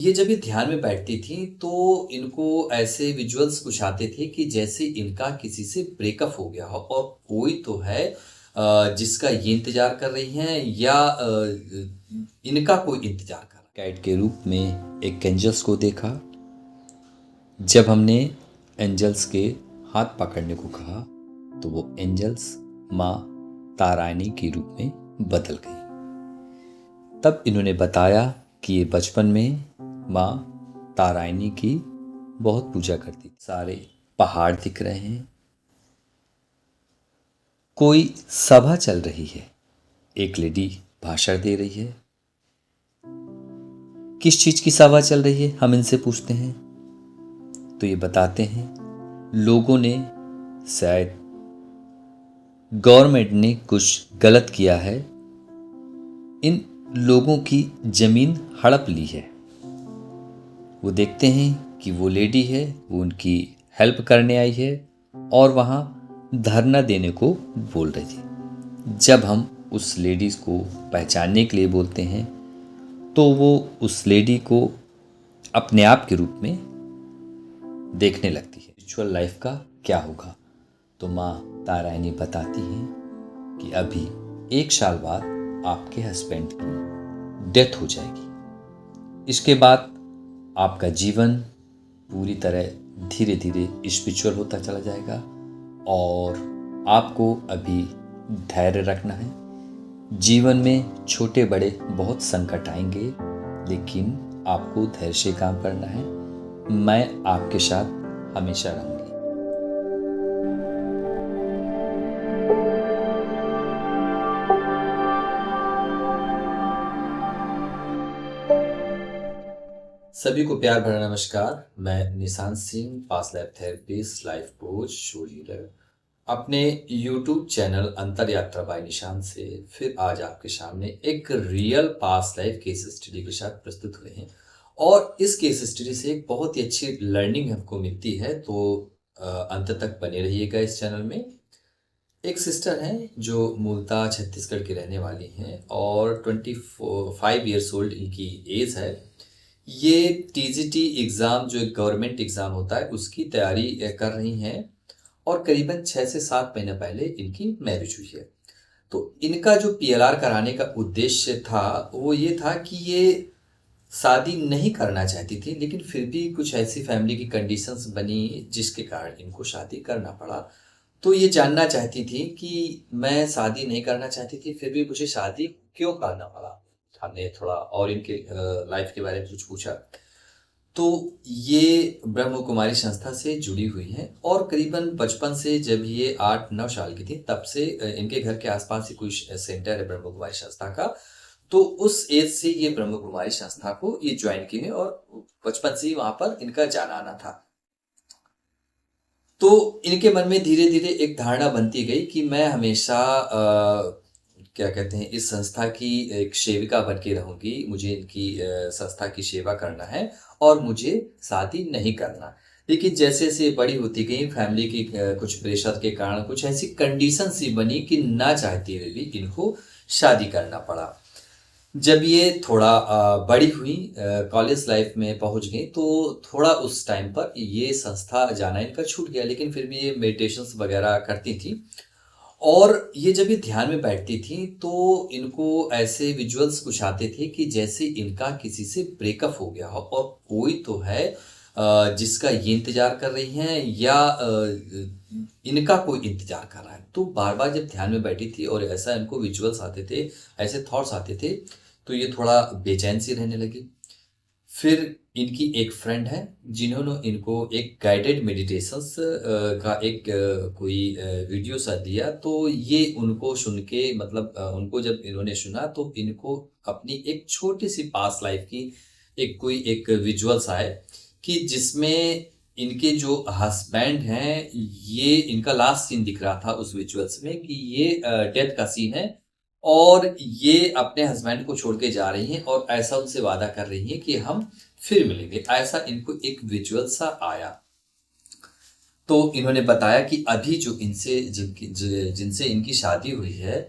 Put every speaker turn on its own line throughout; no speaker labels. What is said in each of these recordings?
ये जब ये ध्यान में बैठती थी तो इनको ऐसे विजुअल्स कुछ आते थे कि जैसे इनका किसी से ब्रेकअप हो गया हो और कोई तो है जिसका ये इंतजार कर रही हैं या इनका कोई इंतजार कर रहा है। गाइड के रूप में एक एंजल्स को देखा। जब हमने एंजल्स के हाथ पकड़ने को कहा तो वो एंजल्स माँ तारानी के रूप में बदल गई। तब इन्होंने बताया कि ये बचपन में माँ तारायणी की बहुत पूजा करती थी। सारे पहाड़ दिख रहे हैं, कोई सभा चल रही है, एक लेडी भाषण दे रही है। किस चीज की सभा चल रही है हम इनसे पूछते हैं तो ये बताते हैं लोगों ने शायद गवर्नमेंट ने कुछ गलत किया है, इन लोगों की जमीन हड़प ली है। वो देखते हैं कि वो लेडी है, वो उनकी हेल्प करने आई है और वहाँ धरना देने को बोल रही थी। जब हम उस लेडीज़ को पहचानने के लिए बोलते हैं तो वो उस लेडी को अपने आप के रूप में देखने लगती है। स्पिरिचुअल लाइफ का क्या होगा तो माँ तारायणी बताती हैं कि अभी 1 साल बाद आपके हस्बैंड की डेथ हो जाएगी। इसके बाद आपका जीवन पूरी तरह धीरे धीरे स्पिरिचुअल होता चला जाएगा और आपको अभी धैर्य रखना है। जीवन में छोटे बड़े बहुत संकट आएंगे लेकिन आपको धैर्य से काम करना है। मैं आपके साथ हमेशा रहूँगी। सभी को प्यार भरा नमस्कार। मैं Nishant Singh, past life therapist, life coach, show leader, अपने YouTube चैनल अंतर यात्रा बाय निशांत से फिर आज आपके सामने एक real past life case study के साथ प्रस्तुत हुए हैं। और इस केस स्टडी से एक बहुत ही अच्छी लर्निंग हमको मिलती है, तो अंत तक बने रहिएगा इस चैनल में। एक सिस्टर हैं जो मूलतः छत्तीसगढ़ की रहने वाली हैं और 25 ईयर्स ओल्ड इनकी एज है। ये टीजीटी एग्ज़ाम जो एक गवर्नमेंट एग्ज़ाम होता है उसकी तैयारी कर रही हैं और करीबन 6 से 7 महीने पहले इनकी मैरिज हुई है। तो इनका जो पीएलआर कराने का उद्देश्य था वो ये था कि ये शादी नहीं करना चाहती थी, लेकिन फिर भी कुछ ऐसी फैमिली की कंडीशंस बनी जिसके कारण इनको शादी करना पड़ा। तो ये जानना चाहती थी कि मैं शादी नहीं करना चाहती थी फिर भी मुझे शादी क्यों करना पड़ा। हमने थोड़ा और इनके लाइफ के बारे में कुछ पूछा तो ये ब्रह्म कुमारी संस्था से जुड़ी हुई हैं और करीबन बचपन से जब ये 8-9 साल की थी तब से इनके घर के आसपास ही कोई सेंटर है ब्रह्म कुमारी संस्था का। तो उस एज से ये ब्रह्म कुमारी संस्था को ये ज्वाइन की है और बचपन से ही वहां पर इनका जाना आना था। तो इनके मन में धीरे धीरे एक धारणा बनती गई कि मैं हमेशा क्या कहते हैं इस संस्था की एक सेविका बन के रहूंगी, मुझे इनकी संस्था की सेवा करना है और मुझे शादी नहीं करना। लेकिन जैसे जैसे बड़ी होती गई फैमिली की कुछ प्रेशर के कारण कुछ ऐसी कंडीशन सी बनी कि ना चाहते हुए भी इनको शादी करना पड़ा। जब ये थोड़ा बड़ी हुई, कॉलेज लाइफ में पहुंच गई तो थोड़ा उस टाइम पर ये संस्था जाना इनका छूट गया, लेकिन फिर भी ये मेडिटेशंस वगैरह करती थी। और ये जब ये ध्यान में बैठती थी तो इनको ऐसे विजुअल्स कुछ आते थे कि जैसे इनका किसी से ब्रेकअप हो गया हो और कोई तो है जिसका ये इंतजार कर रही हैं या इनका कोई इंतजार कर रहा है। तो बार बार जब ध्यान में बैठी थी और ऐसा इनको विजुअल्स आते थे, ऐसे थॉट्स आते थे, तो ये थोड़ा बेचैन सी रहने लगी। फिर इनकी एक फ्रेंड है जिन्होंने इनको एक गाइडेड मेडिटेशंस का एक कोई वीडियो सा दिया। तो ये उनको सुन के मतलब उनको जब इन्होंने सुना तो इनको अपनी एक छोटी सी पास्ट लाइफ की एक विजुअल्स आए कि जिसमें इनके जो हस्बैंड हैं, ये इनका लास्ट सीन दिख रहा था उस विजुअल्स में कि ये डेथ का सीन है और ये अपने हस्बैंड को छोड़ के जा रही हैं और ऐसा उनसे वादा कर रही हैं कि हम फिर मिलेंगे। ऐसा इनको एक विजुअल सा आया। तो इन्होंने बताया कि अभी जो जिनसे इनकी शादी हुई है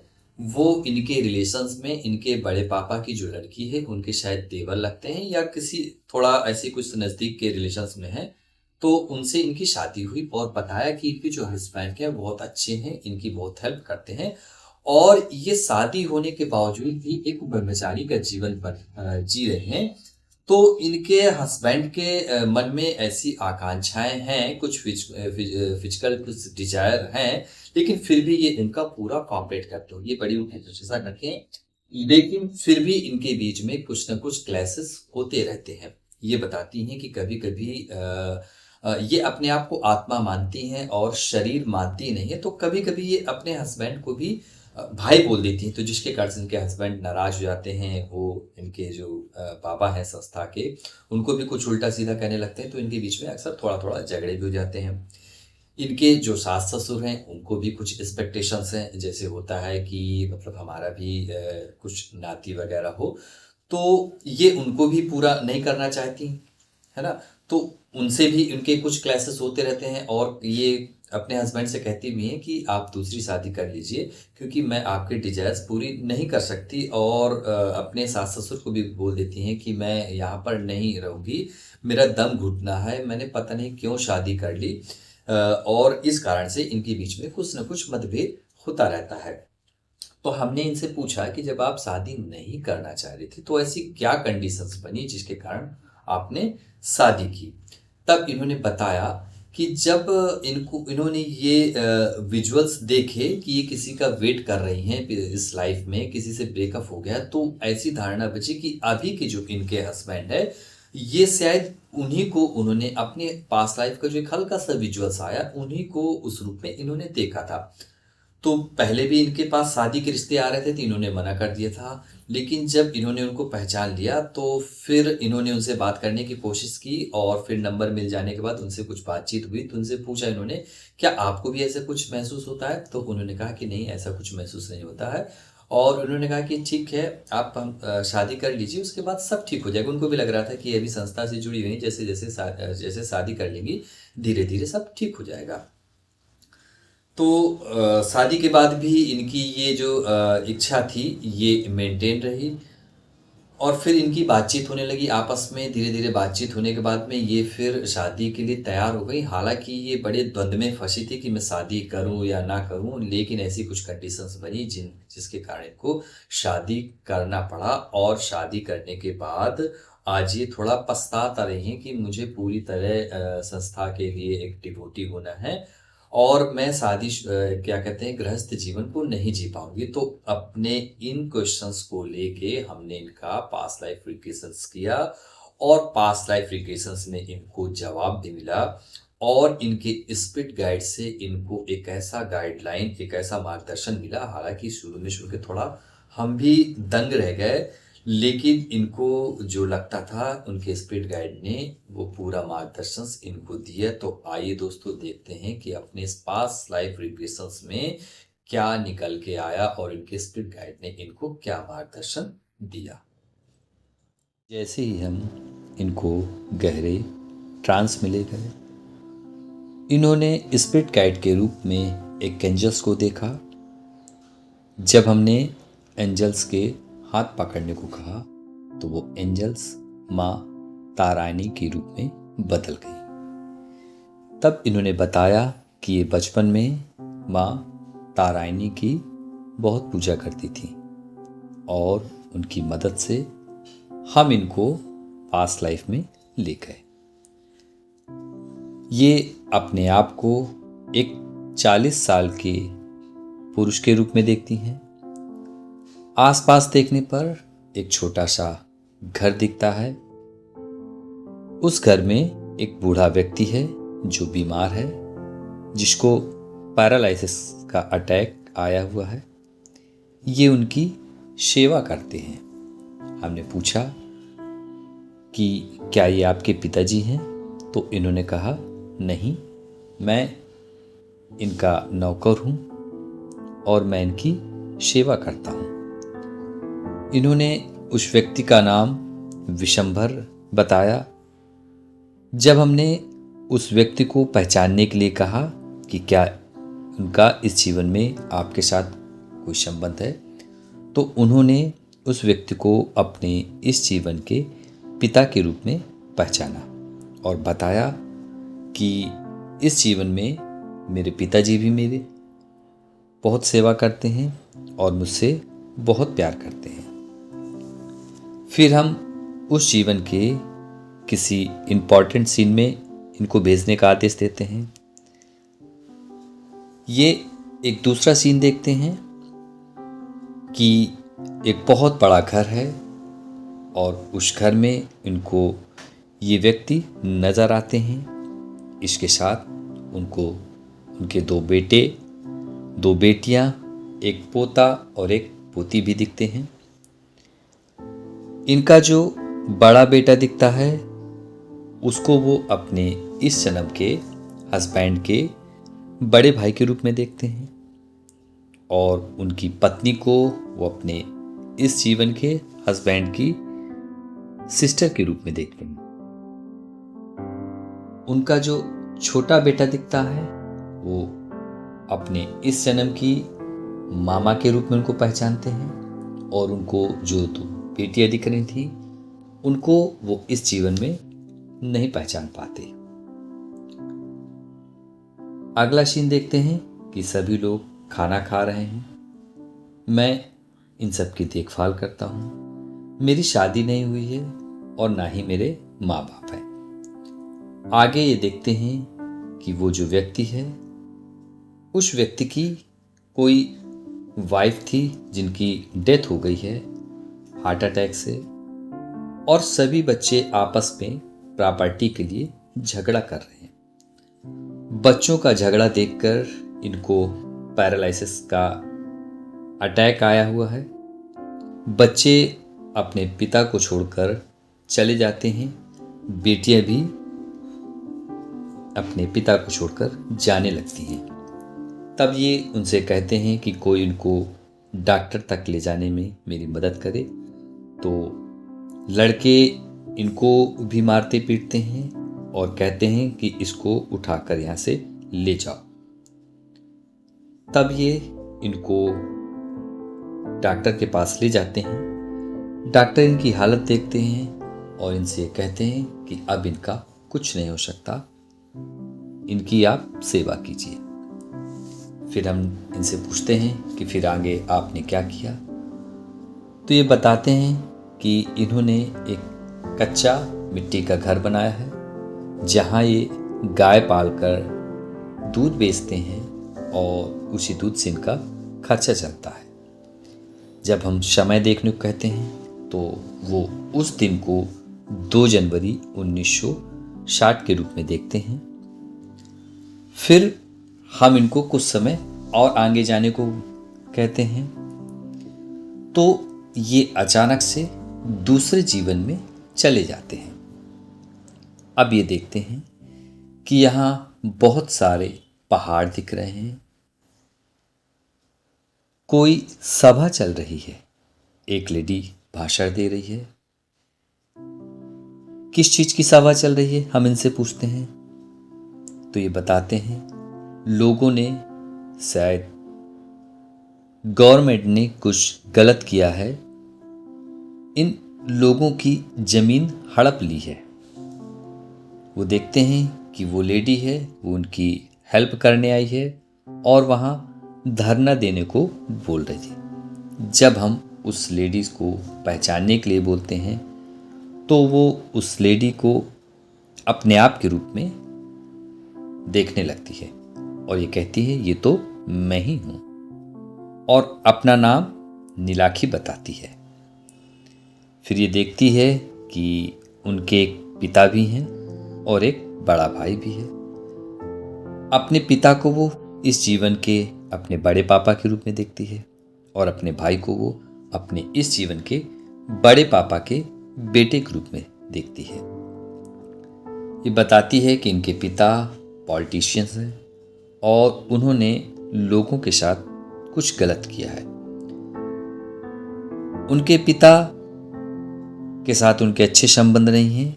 वो इनके रिलेशंस में इनके बड़े पापा की जो लड़की है उनके शायद देवर लगते हैं या किसी थोड़ा ऐसे कुछ नज़दीक के रिलेशंस में है। तो उनसे इनकी शादी हुई और बताया कि इनके जो हस्बैंड हैं बहुत अच्छे हैं, इनकी बहुत हेल्प करते हैं और ये शादी होने के बावजूद भी एक ब्रह्मचारी का जीवन पर जी रहे हैं। तो इनके हस्बैंड के मन में ऐसी आकांक्षाएँ हैं, कुछ फिजिकल कुछ डिज़ायर हैं, लेकिन फिर भी ये इनका पूरा कोऑपरेट करते हो। ये बड़ी उनकी प्रशंसा करते हैं, लेकिन फिर भी इनके बीच में कुछ न कुछ क्लैशेस होते रहते हैं। ये बताती हैं कि कभी-कभी ये अपने आप को आत्मा मानती हैं और शरीर मानती नहीं है, तो कभी-कभी ये अपने हस्बैंड को भी भाई बोल देती हैं, तो जिसके कारण से इनके हस्बैंड नाराज़ हो जाते हैं। वो इनके जो बाबा हैं संस्था के, उनको भी कुछ उल्टा-सीधा कहने लगते हैं, तो इनके बीच में अक्सर थोड़ा-थोड़ा झगड़े भी हो जाते हैं। इनके जो सास-ससुर हैं, उनको भी कुछ एक्सपेक्टेशंस हैं, जैसे होता है कि मतलब हमारा भी कुछ नाती वगैरह हो, तो ये उनको भी पूरा नहीं करना चाहती, है ना? तो उनसे भी इनके कुछ क्लैशेस होते रहते हैं और ये अपने हस्बैंड से कहती भी हैं कि आप दूसरी शादी कर लीजिए क्योंकि मैं आपके डिज़ायर्स पूरी नहीं कर सकती और अपने सास-ससुर को भी बोल देती हैं कि मैं यहाँ पर नहीं रहूँगी, मेरा दम घुटना है, मैंने पता नहीं क्यों शादी कर ली और इस कारण से इनके बीच में कुछ न कुछ मतभेद होता रहता है। तो हमने इनसे पूछा कि जब आप शादी नहीं करना चाह रही थी, तो ऐसी क्या कंडीशंस बनी जिसके कारण आपने शादी की? तब इन्होंने बताया कि जब इन्होंने ये विजुअल्स देखे कि ये किसी का वेट कर रही हैं इस लाइफ में, किसी से ब्रेकअप हो गया, तो ऐसी धारणा बची कि अभी के जो इनके हस्बैंड है, ये शायद उन्हीं को उन्होंने अपने पास्ट लाइफ का जो एक हल्का-सा विजुअल्स आया, उन्हीं को उस रूप में इन्होंने देखा था। तो पहले भी इनके पास शादी के रिश्ते आ रहे थे तो इन्होंने मना कर दिया था। लेकिन जब इन्होंने उनको पहचान लिया तो फिर इन्होंने उनसे बात करने की कोशिश की और फिर नंबर मिल जाने के बाद उनसे कुछ बातचीत हुई तो उनसे पूछा इन्होंने, "क्या आपको भी ऐसा कुछ महसूस होता है?" तो उन्होंने कहा कि नहीं ऐसा कुछ महसूस नहीं होता है और उन्होंने कहा कि ठीक है आप शादी कर लीजिए उसके बाद सब ठीक हो जाएगा। उनको भी लग रहा था कि ये अभी संस्था से जुड़ी हुई हैं जैसे शादी कर लेंगी, धीरे-धीरे सब ठीक हो जाएगा। तो शादी के बाद भी इनकी ये जो इच्छा थी ये मेंटेन रही और फिर इनकी बातचीत होने लगी आपस में धीरे-धीरे बातचीत होने के बाद में ये फिर शादी के लिए तैयार हो गई। हालाँकि ये बड़े द्वंद में फँसी थी कि मैं शादी करूँ या ना करूँ, लेकिन ऐसी कुछ कंडीशंस बनी जिसके कारण इनको शादी करना पड़ा और शादी करने के बाद आज ये थोड़ा पछता रही हैं कि मुझे पूरी तरह संस्था के लिए एक डिवोटी होना है और मैं क्या कहते हैं गृहस्थ जीवन को नहीं जी पाऊँगी। तो अपने इन क्वेश्चंस को लेके हमने इनका पास्ट लाइफ रिग्रेशंस किया और पास्ट लाइफ रिग्रेशंस में इनको जवाब भी मिला और इनके स्पिरिट गाइड से इनको एक ऐसा गाइडलाइन, एक ऐसा मार्गदर्शन मिला। हालाँकि शुरू में सुन के थोड़ा हम भी दंग रह गए, लेकिन इनको जो लगता था उनके स्पिरिट गाइड ने वो पूरा मार्गदर्शन इनको दिया। तो आइए दोस्तों देखते हैं कि अपने इस पास्ट लाइफ रिग्रेशंस में क्या निकल के आया और इनके स्पिरिट गाइड ने इनको क्या मार्गदर्शन दिया। जैसे ही हम इनको गहरे ट्रांस में ले गए, इन्होंने स्पिरिट गाइड के रूप में एक एंजल्स को देखा। जब हमने एंजल्स के हाथ पकड़ने को कहा तो वो एंजल्स माँ तारानी के रूप में बदल गई। तब इन्होंने बताया कि ये बचपन में माँ तारानी की बहुत पूजा करती थी और उनकी मदद से हम इनको पास्ट लाइफ में ले गए। ये अपने आप को एक 40 साल के पुरुष के रूप में देखती हैं। आसपास देखने पर एक छोटा सा घर दिखता है। उस घर में एक बूढ़ा व्यक्ति है जो बीमार है, जिसको पैरालिसिस का अटैक आया हुआ है। ये उनकी सेवा करते हैं। हमने पूछा कि क्या ये आपके पिताजी हैं? तो इन्होंने कहा नहीं, मैं इनका नौकर हूँ और मैं इनकी सेवा करता हूँ। इन्होंने उस व्यक्ति का नाम विशंभर बताया। जब हमने उस व्यक्ति को पहचानने के लिए कहा कि क्या उनका इस जीवन में आपके साथ कोई संबंध है, तो उन्होंने उस व्यक्ति को अपने इस जीवन के पिता के रूप में पहचाना और बताया कि इस जीवन में मेरे पिताजी भी मेरे बहुत सेवा करते हैं और मुझसे बहुत प्यार करते हैं। फिर हम उस जीवन के किसी इम्पॉर्टेंट सीन में इनको भेजने का आदेश देते हैं। ये एक दूसरा सीन देखते हैं कि एक बहुत बड़ा घर है और उस घर में इनको ये व्यक्ति नज़र आते हैं। इसके साथ उनको उनके 2 बेटे, 2 बेटियां, एक पोता और एक पोती भी दिखते हैं। इनका जो बड़ा बेटा दिखता है उसको वो अपने इस जन्म के हस्बैंड के बड़े भाई के रूप में देखते हैं और उनकी पत्नी को वो अपने इस जीवन के हस्बैंड की सिस्टर के रूप में देखते हैं। उनका जो छोटा बेटा दिखता है वो अपने इस जन्म की मामा के रूप में उनको पहचानते हैं और उनको जो 2 बेटियां दिख रही थी उनको वो इस जीवन में नहीं पहचान पाते। अगला सीन देखते हैं कि सभी लोग खाना खा रहे हैं। मैं इन सब की देखभाल करता हूँ। मेरी शादी नहीं हुई है और ना ही मेरे माँ बाप हैं। आगे ये देखते हैं कि वो जो व्यक्ति है उस व्यक्ति की कोई वाइफ थी जिनकी डेथ हो गई है हार्ट अटैक से, और सभी बच्चे आपस में प्रॉपर्टी के लिए झगड़ा कर रहे हैं। बच्चों का झगड़ा देखकर इनको पैरालिसिस का अटैक आया हुआ है। बच्चे अपने पिता को छोड़कर चले जाते हैं। बेटियां भी अपने पिता को छोड़कर जाने लगती हैं। तब ये उनसे कहते हैं कि कोई इनको डॉक्टर तक ले जाने में मेरी मदद करे। तो लड़के इनको भी मारते पीटते हैं और कहते हैं कि इसको उठाकर यहाँ से ले जाओ। तब ये इनको डॉक्टर के पास ले जाते हैं। डॉक्टर इनकी हालत देखते हैं और इनसे कहते हैं कि अब इनका कुछ नहीं हो सकता, इनकी आप सेवा कीजिए। फिर हम इनसे पूछते हैं कि फिर आगे आपने क्या किया। तो ये बताते हैं कि इन्होंने एक कच्चा मिट्टी का घर बनाया है जहाँ ये गाय पालकर दूध बेचते हैं और उसी दूध से इनका खर्चा चलता है। जब हम समय देखने को कहते हैं तो वो उस दिन को 2 जनवरी 1960 के रूप में देखते हैं। फिर हम इनको कुछ समय और आगे जाने को कहते हैं तो ये अचानक से दूसरे जीवन में चले जाते हैं। अब ये देखते हैं कि यहाँ बहुत सारे पहाड़ दिख रहे हैं। कोई सभा चल रही है। एक लेडी भाषण दे रही है। किस चीज की सभा चल रही है हम इनसे पूछते हैं तो ये बताते हैं लोगों ने शायद गवर्नमेंट ने कुछ गलत किया है, इन लोगों की जमीन हड़प ली है। वो देखते हैं कि वो लेडी है वो उनकी हेल्प करने आई है और वहाँ धरना देने को बोल रही थी। जब हम उस लेडीज को पहचानने के लिए बोलते हैं तो वो उस लेडी को अपने आप के रूप में देखने लगती है और ये कहती है ये तो मैं ही हूँ, और अपना नाम नीलाखी बताती है। फिर ये देखती है कि उनके एक पिता भी हैं और एक बड़ा भाई भी है। अपने पिता को वो इस जीवन के अपने बड़े पापा के रूप में देखती है और अपने भाई को वो अपने इस जीवन के बड़े पापा के बेटे के रूप में देखती है। ये बताती है कि इनके पिता पॉलिटिशियंस हैं और उन्होंने लोगों के साथ कुछ गलत किया है। उनके पिता के साथ उनके अच्छे संबंध नहीं हैं।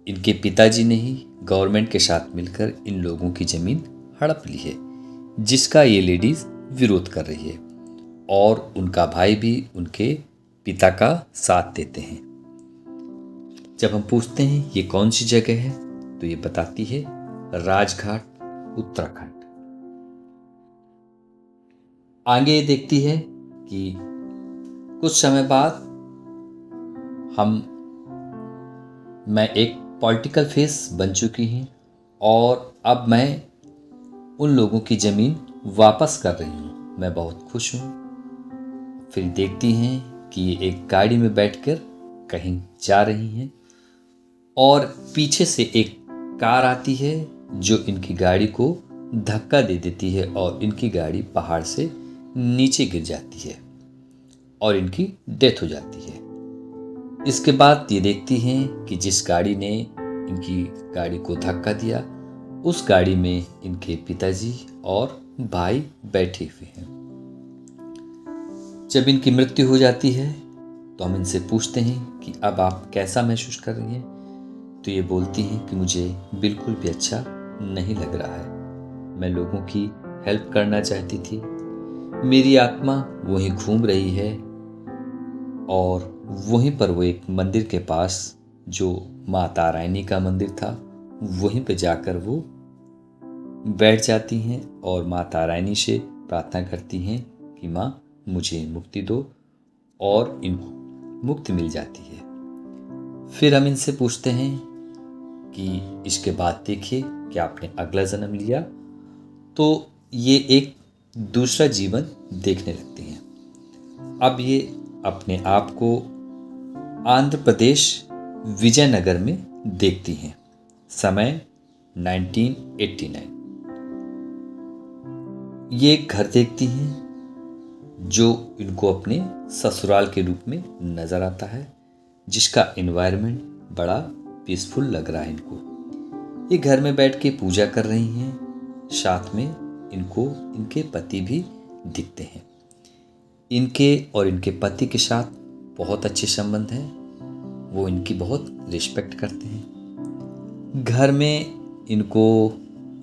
इनके पिताजी ने ही गवर्नमेंट के साथ मिलकर इन लोगों की ज़मीन हड़प ली है, जिसका ये लेडीज़ विरोध कर रही है और उनका भाई भी उनके पिता का साथ देते हैं। जब हम पूछते हैं ये कौन सी जगह है, तो ये बताती है राजघाट, उत्तराखंड। आगे देखती है कि कुछ समय बाद मैं एक पॉलिटिकल फेस बन चुकी हूँ और अब मैं उन लोगों की ज़मीन वापस कर रही हूँ। मैं बहुत खुश हूँ। फिर देखती हैं कि ये एक गाड़ी में बैठकर कहीं जा रही हैं और पीछे से एक कार आती है जो इनकी गाड़ी को धक्का दे देती है और इनकी गाड़ी पहाड़ से नीचे गिर जाती है और इनकी डेथ हो जाती है। इसके बाद ये देखती हैं कि जिस गाड़ी ने इनकी गाड़ी को धक्का दिया, उस गाड़ी में इनके पिताजी और भाई बैठे हुए हैं। जब इनकी मृत्यु हो जाती है तो हम इनसे पूछते हैं कि अब आप कैसा महसूस कर रही हैं, तो ये बोलती हैं कि मुझे बिल्कुल भी अच्छा नहीं लग रहा है। मैं लोगों की हेल्प करना चाहती थी। मेरी आत्मा वहीं घूम रही है और वहीं पर वो एक मंदिर के पास, जो माँ तारायणी का मंदिर था, वहीं पे जाकर वो बैठ जाती हैं और माँ तारायणी से प्रार्थना करती हैं कि माँ मुझे मुक्ति दो, और इनको मुक्ति मिल जाती है। फिर हम इनसे पूछते हैं कि इसके बाद देखिए कि आपने अगला जन्म लिया, तो ये एक दूसरा जीवन देखने लगती हैं। अब ये अपने आप को आंध्र प्रदेश विजयनगर में देखती हैं। समय 1989। ये एक घर देखती हैं जो इनको अपने ससुराल के रूप में नज़र आता है, जिसका एनवायरनमेंट बड़ा पीसफुल लग रहा है इनको। ये घर में बैठ के पूजा कर रही हैं। साथ में इनको इनके पति भी दिखते हैं। इनके और इनके पति के साथ बहुत अच्छे संबंध हैं। वो इनकी बहुत रिस्पेक्ट करते हैं। घर में इनको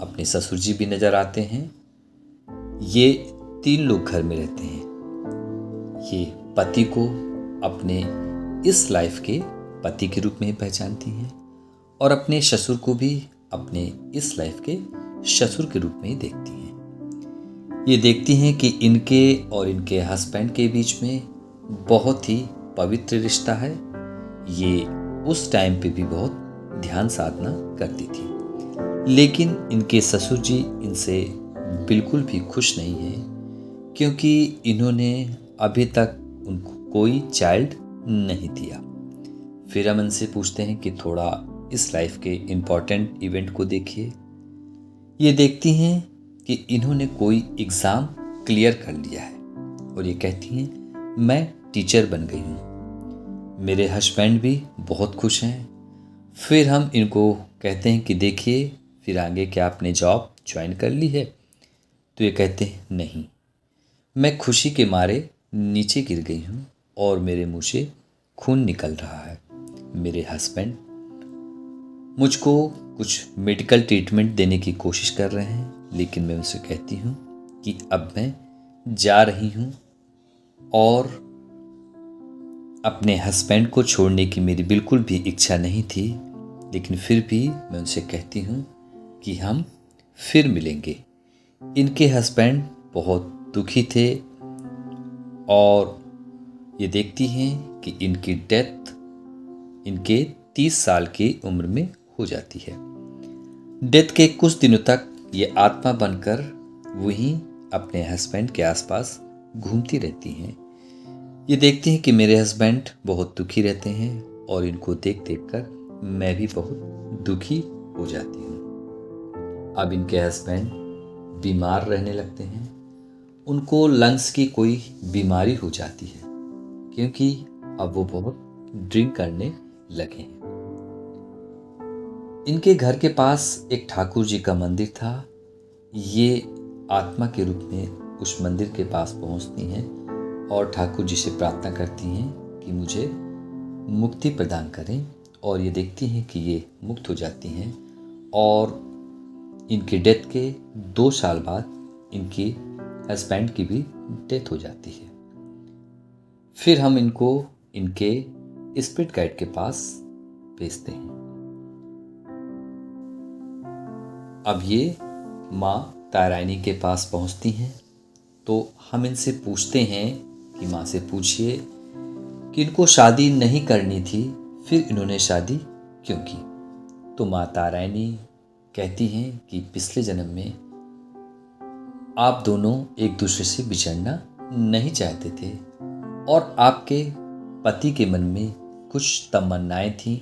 अपने ससुर जी भी नज़र आते हैं। ये 3 लोग घर में रहते हैं। ये पति को अपने इस लाइफ के पति के रूप में ही पहचानती हैं और अपने ससुर को भी अपने इस लाइफ के ससुर के रूप में ही देखती हैं। ये देखती हैं कि इनके और इनके हस्बैंड के बीच में बहुत ही पवित्र रिश्ता है। ये उस टाइम पे भी बहुत ध्यान साधना करती थी, लेकिन इनके ससुर जी इनसे बिल्कुल भी खुश नहीं हैं, क्योंकि इन्होंने अभी तक उनको कोई चाइल्ड नहीं दिया। फिर हम इनसे पूछते हैं कि थोड़ा इस लाइफ के इम्पॉर्टेंट इवेंट को देखिए। ये देखती हैं कि इन्होंने कोई एग्ज़ाम क्लियर कर लिया है और ये कहती हैं मैं टीचर बन गई हूँ। मेरे हस्बैंड भी बहुत खुश हैं। फिर हम इनको कहते हैं कि देखिए फिर आगे क्या आपने जॉब ज्वाइन कर ली है, तो ये कहते हैं नहीं, मैं खुशी के मारे नीचे गिर गई हूँ और मेरे मुंह से खून निकल रहा है। मेरे हस्बैंड मुझको कुछ मेडिकल ट्रीटमेंट देने की कोशिश कर रहे हैं, लेकिन मैं उनसे कहती हूँ कि अब मैं जा रही हूँ और अपने हस्बैंड को छोड़ने की मेरी बिल्कुल भी इच्छा नहीं थी, लेकिन फिर भी मैं उनसे कहती हूँ कि हम फिर मिलेंगे। इनके हस्बैंड बहुत दुखी थे और ये देखती हैं कि इनकी डेथ इनके 30 साल की उम्र में हो जाती है। डेथ के कुछ दिनों तक ये आत्मा बनकर वहीं अपने हस्बैंड के आसपास घूमती रहती हैं। ये देखती हैं कि मेरे हस्बैंड बहुत दुखी रहते हैं और इनको देख देख कर मैं भी बहुत दुखी हो जाती हूँ। अब इनके हस्बैंड बीमार रहने लगते हैं। उनको लंग्स की कोई बीमारी हो जाती है, क्योंकि अब वो बहुत ड्रिंक करने लगे हैं। इनके घर के पास एक ठाकुर जी का मंदिर था। ये आत्मा के रूप में उस मंदिर के पास पहुंचती हैं और ठाकुर जी से प्रार्थना करती हैं कि मुझे मुक्ति प्रदान करें, और ये देखती हैं कि ये मुक्त हो जाती हैं। और इनकी डेथ के 2 साल बाद इनकी हस्बैंड की भी डेथ हो जाती है। फिर हम इनको इनके स्पिरिट गाइड के पास भेजते हैं। अब ये माँ तारायणी के पास पहुँचती हैं, तो हम इनसे पूछते हैं कि माँ से पूछिए कि इनको शादी नहीं करनी थी, फिर इन्होंने शादी क्यों की। तो माँ तारायणी कहती हैं कि पिछले जन्म में आप दोनों एक दूसरे से बिछड़ना नहीं चाहते थे और आपके पति के मन में कुछ तमन्नाएं थीं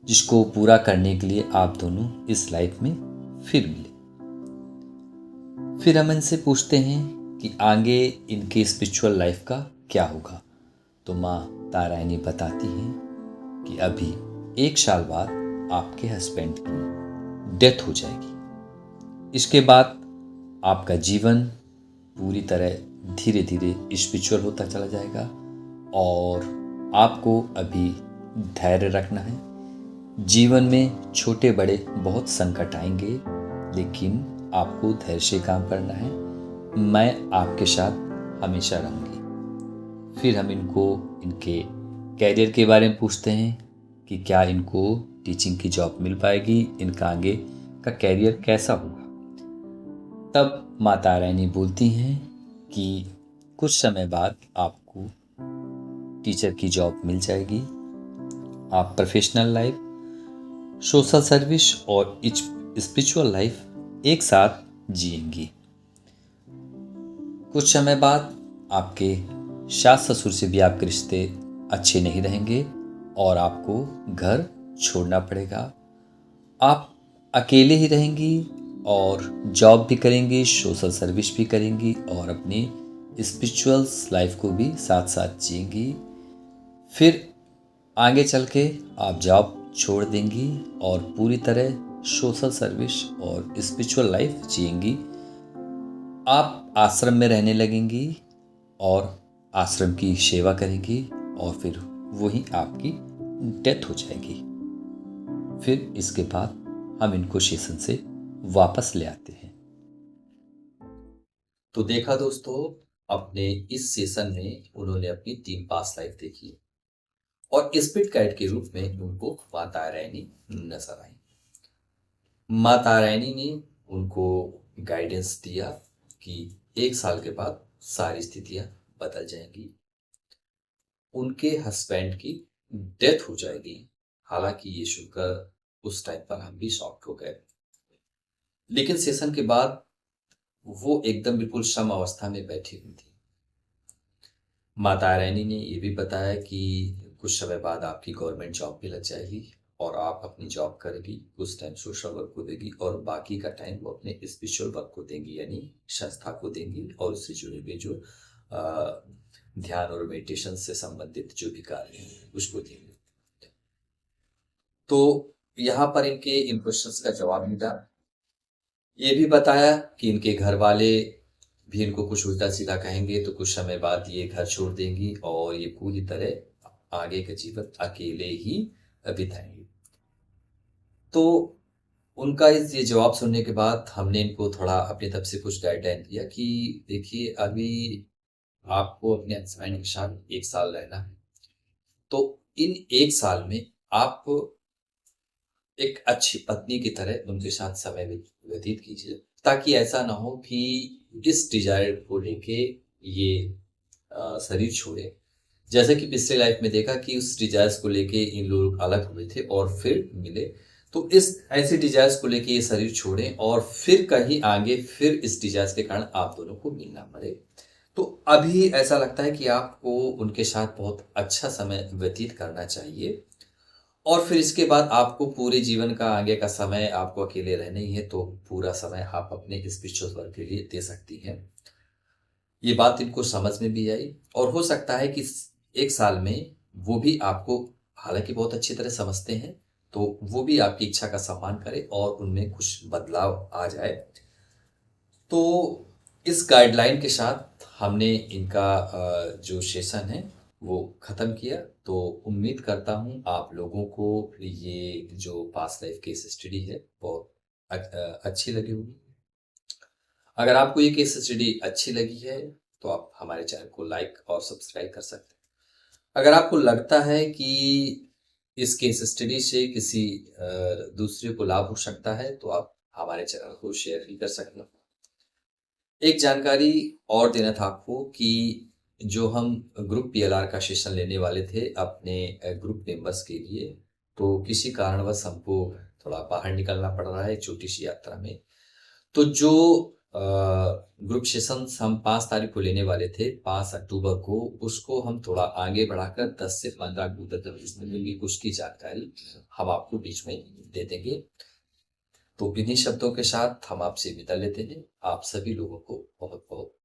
जिसको पूरा करने के लिए आप दोनों इस लाइफ में फिर मिले। फिर हम इनसे पूछते हैं कि आगे इनके स्पिरिचुअल लाइफ का क्या होगा। तो माँ तारायणी बताती हैं कि अभी 1 साल बाद आपके हस्बैंड की डेथ हो जाएगी। इसके बाद आपका जीवन पूरी तरह धीरे धीरे स्पिरिचुअल होता चला जाएगा और आपको अभी धैर्य रखना है। जीवन में छोटे बड़े बहुत संकट आएंगे, लेकिन आपको धैर्य से काम करना है। मैं आपके साथ हमेशा रहूँगी। फिर हम इनको इनके कैरियर के बारे में पूछते हैं कि क्या इनको टीचिंग की जॉब मिल पाएगी, इनका आगे का कैरियर कैसा होगा। तब माँ तारायणी बोलती हैं कि कुछ समय बाद आपको टीचर की जॉब मिल जाएगी। आप प्रोफेशनल लाइफ, सोशल सर्विस और स्पिरिचुअल लाइफ एक साथ जिएंगी। कुछ समय बाद आपके सास ससुर से भी आपके रिश्ते अच्छे नहीं रहेंगे और आपको घर छोड़ना पड़ेगा। आप अकेले ही रहेंगी और जॉब भी करेंगी, सोशल सर्विस भी करेंगी और अपनी स्पिरिचुअल लाइफ को भी साथ साथ जिएंगी। फिर आगे चल के आप जॉब छोड़ देंगी और पूरी तरह सोशल सर्विस और स्पिरिचुअल लाइफ जिएंगी। आप आश्रम में रहने लगेंगी और आश्रम की सेवा करेंगी और फिर वही आपकी डेथ हो जाएगी। फिर इसके बाद हम इनको सेशन से वापस ले आते हैं। तो देखा दोस्तों, अपने इस सेशन में उन्होंने अपनी 3 पास्ट लाइफ देखी और स्पिरिट गाइड के रूप में उनको माँ तारायणी नजर आई। माँ तारायणी ने उनको गाइडेंस दिया कि 1 साल के बाद सारी स्थितियां बदल जाएंगी, उनके हस्बैंड की डेथ हो जाएगी। हालांकि ये सुनकर उस टाइम पर हम भी शॉक हो गए, लेकिन सेशन के बाद वो एकदम बिल्कुल सम अवस्था में बैठी हुई थी। माँ तारायणी ने ये भी बताया कि कुछ समय बाद आपकी गवर्नमेंट जॉब भी लग जाएगी और आप अपनी जॉब करेगी, कुछ टाइम सोशल वर्क को देगी और बाकी का टाइम वो अपने स्पिरिचुअल वर्क को देंगी, यानी संस्था को देंगी और उससे जुड़े हुए जो ध्यान और मेडिटेशन से संबंधित जो भी कार्य हैं उसको देंगे। तो यहाँ पर इनके इन क्वेश्चंस का जवाब मिला। ये भी बताया कि इनके घर वाले भी इनको कुछ उल्टा सीधा कहेंगे तो कुछ समय बाद ये घर छोड़ देंगी और ये पूरी तरह आगे का जीवन अकेले ही बिताएंगी। तो उनका ये जवाब सुनने के बाद हमने इनको थोड़ा अपनी तरफ से कुछ गाइडलाइन दिया कि देखिए, अभी आपको अपने हस्बैंड के साथ 1 साल रहना है, तो इन 1 साल में आप एक अच्छी पत्नी की तरह उनके साथ समय व्यतीत कीजिए, ताकि ऐसा ना हो कि इस डिजायर को लेके ये शरीर छोड़े। जैसे कि पिछले लाइफ में देखा कि उस डिजायर्स को लेके इन लोग अलग हुए थे और फिर मिले, तो इस ऐसे डिजायर्स को लेके ये शरीर छोड़ें और फिर कहीं आगे फिर इस डिजायर्स के कारण आप दोनों को मिलना पड़े। तो अभी ऐसा लगता है कि आपको उनके साथ बहुत अच्छा समय व्यतीत करना चाहिए और फिर इसके बाद आपको पूरे जीवन का आगे का समय आपको अकेले रहना ही है, तो पूरा समय आप अपने स्पिरिचुअल वर्क के लिए दे सकती हैं। ये बात इनको समझ में भी आई और हो सकता है कि 1 साल में वो भी आपको, हालांकि बहुत अच्छी तरह समझते हैं, तो वो भी आपकी इच्छा का सम्मान करे और उनमें कुछ बदलाव आ जाए। तो इस गाइडलाइन के साथ हमने इनका जो सेशन है वो ख़त्म किया। तो उम्मीद करता हूँ आप लोगों को ये जो पास्ट लाइफ केस स्टडी है बहुत अच्छी लगी होगी। अगर आपको ये केस स्टडी अच्छी लगी है तो आप हमारे चैनल को लाइक और सब्सक्राइब कर सकते हैं। अगर आपको लगता है कि इस केस स्टडी से किसी दूसरे को लाभ हो सकता है, तो आप हमारे चैनल को शेयर भी कर सकते हैं। एक जानकारी और देना था आपको कि जो हम ग्रुप पीएलआर का सेशन लेने वाले थे अपने ग्रुप मेंबर्स के लिए, तो किसी कारणवश हमको थोड़ा बाहर निकलना पड़ रहा है एक छोटी-सी यात्रा में। तो जो ग्रुप सेशंस हम 5 तारीख को लेने वाले थे, 5 अक्टूबर को, उसको हम थोड़ा आगे बढ़ाकर 10 से 15 अक्टूबर तक इसमें कुछ की जानकारी हम आपको बीच में दे देंगे। तो इन्हीं शब्दों के साथ हम आपसे विदा लेते हैं। आप सभी लोगों को बहुत-बहुत